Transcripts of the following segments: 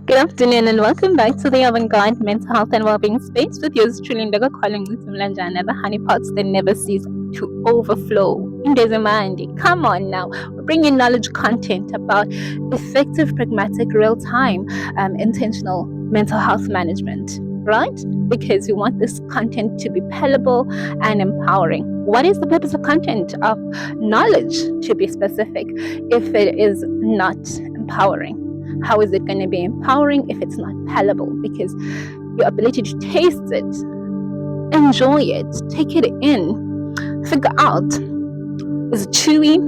Good afternoon and welcome back to the Avant-Garde Mental Health and Wellbeing Space with yours truly, Ndaga calling with Mlanjana, the honeypots that never cease to overflow. Indezimandi, come on now. We're bringing knowledge content about effective, pragmatic, real-time, intentional mental health management, right? Because we want this content to be palatable and empowering. What is the purpose of content? Of knowledge, to be specific, if it is not empowering? How is it going to be empowering if it's not palatable? Because your ability to taste it, enjoy it, take it in, figure out, is it chewy?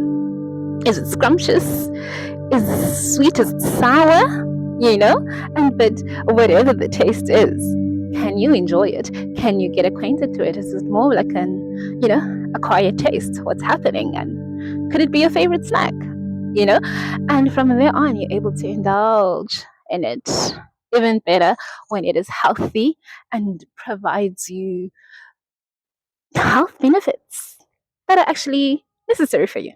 Is it scrumptious? Is it sweet? Is it sour? But whatever the taste is, can you enjoy it? Can you get acquainted to it? Is it more like acquired taste? What's happening? And could it be your favorite snack? And from there on, you're able to indulge in it even better when it is healthy and provides you health benefits that are actually necessary for you.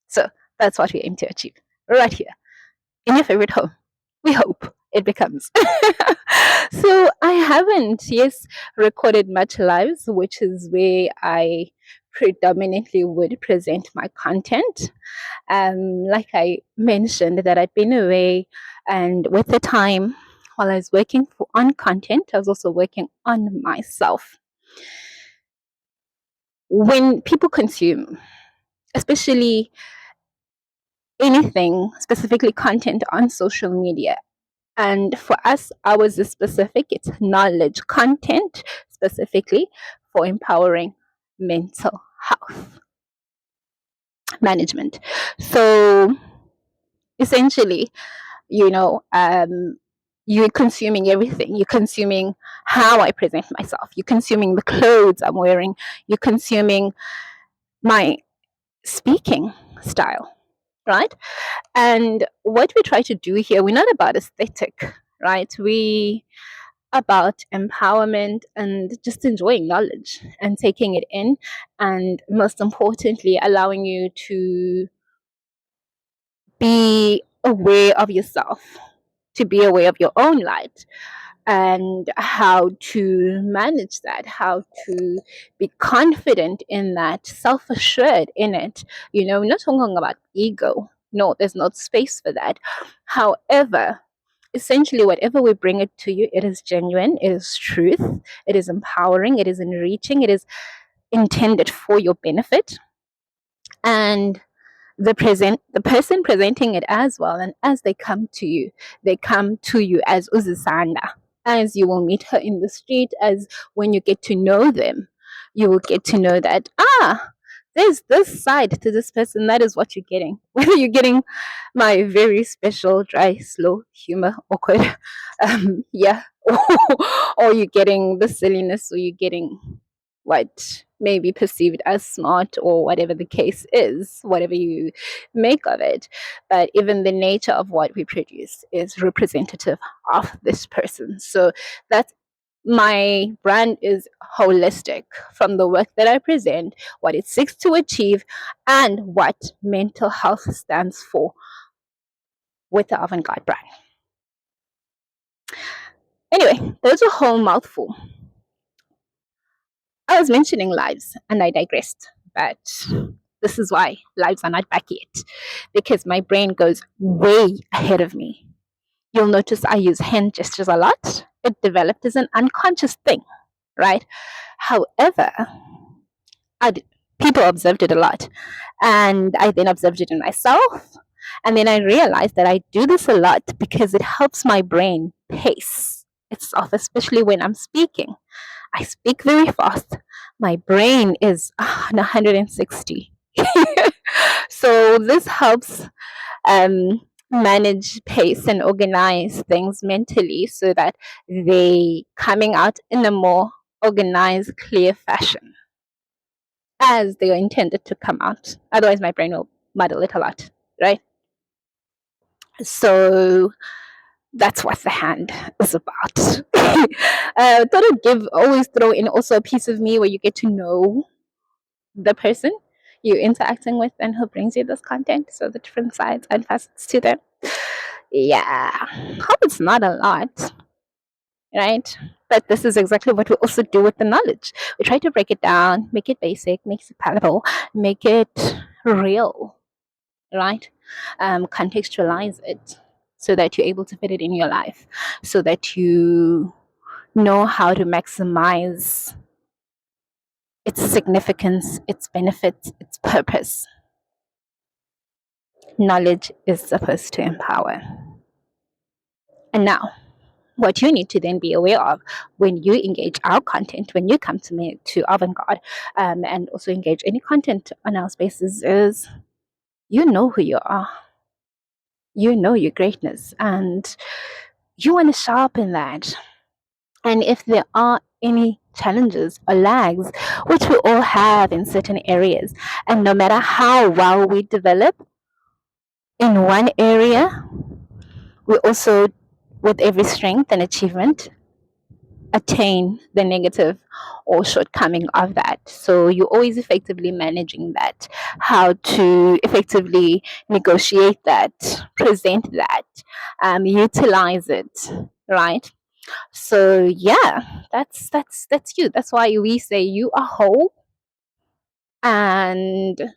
So that's what we aim to achieve right here in your favorite home. We hope it becomes. So I haven't, recorded much lives, which is where I predominantly would present my content. Like I mentioned, that I'd been away, and with the time, while I was working on content, I was also working on myself. When people consume, especially anything, specifically content on social media, and for us, ours is specific, it's knowledge content specifically for empowering mental health management. So essentially, you're consuming everything. You're consuming how I present myself. You're consuming the clothes I'm wearing. You're consuming my speaking style, right? And what we try to do here, we're not about aesthetic, right? We about empowerment and just enjoying knowledge and taking it in, and most importantly, allowing you to be aware of yourself, to be aware of your own light, and how to manage that, how to be confident in that, self assured in it. We're not talking about ego. No, there's not space for that. However, essentially, whatever we bring it to you, it is genuine, it is truth, it is empowering, it is enriching, it is intended for your benefit. And the person presenting it as well, and as they come to you as Uzisanda, as you will meet her in the street, as when you get to know them, you will get to know that there's this side to this person. That is what you're getting. Whether you're getting my very special, dry, slow humor, awkward, yeah, or you're getting the silliness, or you're getting what may be perceived as smart, or whatever the case is, whatever you make of it. But even the nature of what we produce is representative of this person. So that's my brand is holistic, from the work that I present, what it seeks to achieve, and what mental health stands for with the Avant-Garde brand. Anyway, there's a whole mouthful. I was mentioning lives and I digressed, but this is why lives are not back yet, because my brain goes way ahead of me. You'll notice I use hand gestures a lot. It developed as an unconscious thing, right? However, people observed it a lot, and I then observed it in myself, and then I realized that I do this a lot because it helps my brain pace itself, especially when I'm speaking. I speak very fast. My brain is 160. So this helps manage pace and organize things mentally, so that they coming out in a more organized, clear fashion as they are intended to come out. Otherwise, my brain will muddle it a lot, right? So that's what the hand is about. Thought I'd always throw in also a piece of me where you get to know the person you're interacting with and who brings you this content. So the different sides and facets to them. Yeah, hope it's not a lot, right? But this is exactly what we also do with the knowledge. We try to break it down, make it basic, make it palatable, make it real, right? Contextualize it so that you're able to fit it in your life, so that you know how to maximize its significance, its benefits, its purpose. Knowledge is supposed to empower. And now, what you need to then be aware of when you engage our content, when you come to me to Avant-Garde, and also engage any content on our spaces, is you know who you are, you know your greatness, and you want to sharpen that. And if there are any challenges or lags, which we all have in certain areas, and no matter how well we develop in one area, we also, with every strength and achievement, attain the negative or shortcoming of that. So you're always effectively managing that, how to effectively negotiate that, present that, utilize it, right? So yeah, that's you. That's why we say you are whole, and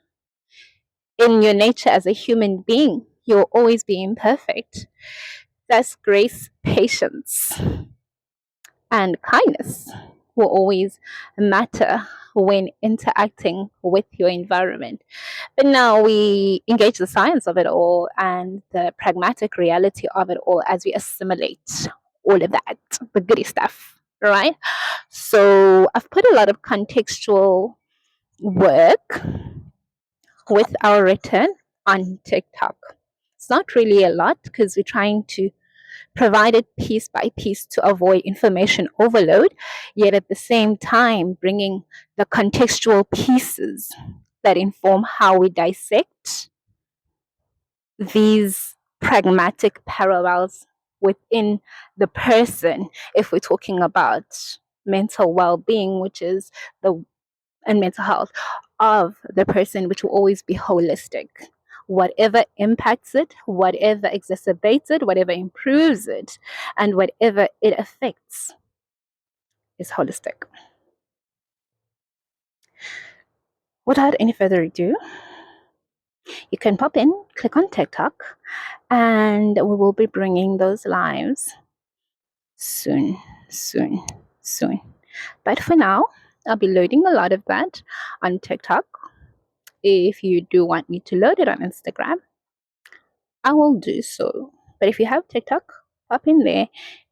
in your nature as a human being, you'll always be imperfect. That's grace, patience, and kindness will always matter when interacting with your environment. But now we engage the science of it all and the pragmatic reality of it all as we assimilate all of that, the goody stuff, right? So I've put a lot of contextual work with our return on TikTok. It's not really a lot because we're trying to provide it piece by piece to avoid information overload, yet at the same time bringing the contextual pieces that inform how we dissect these pragmatic parallels within the person if we're talking about mental well-being, which is the and mental health of the person, which will always be holistic. Whatever impacts it, whatever exacerbates it, whatever improves it, and whatever it affects is holistic. Without any further ado, you can pop in, click on TikTok, and we will be bringing those lives soon, soon, soon. But for now, I'll be loading a lot of that on TikTok. If you do want me to load it on Instagram, I will do so. But if you have TikTok, pop in there,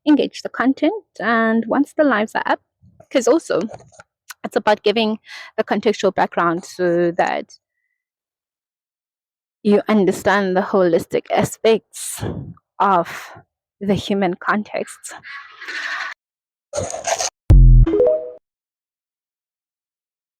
engage the content, and once the lives are up, because also it's about giving the contextual background so that you understand the holistic aspects of the human context.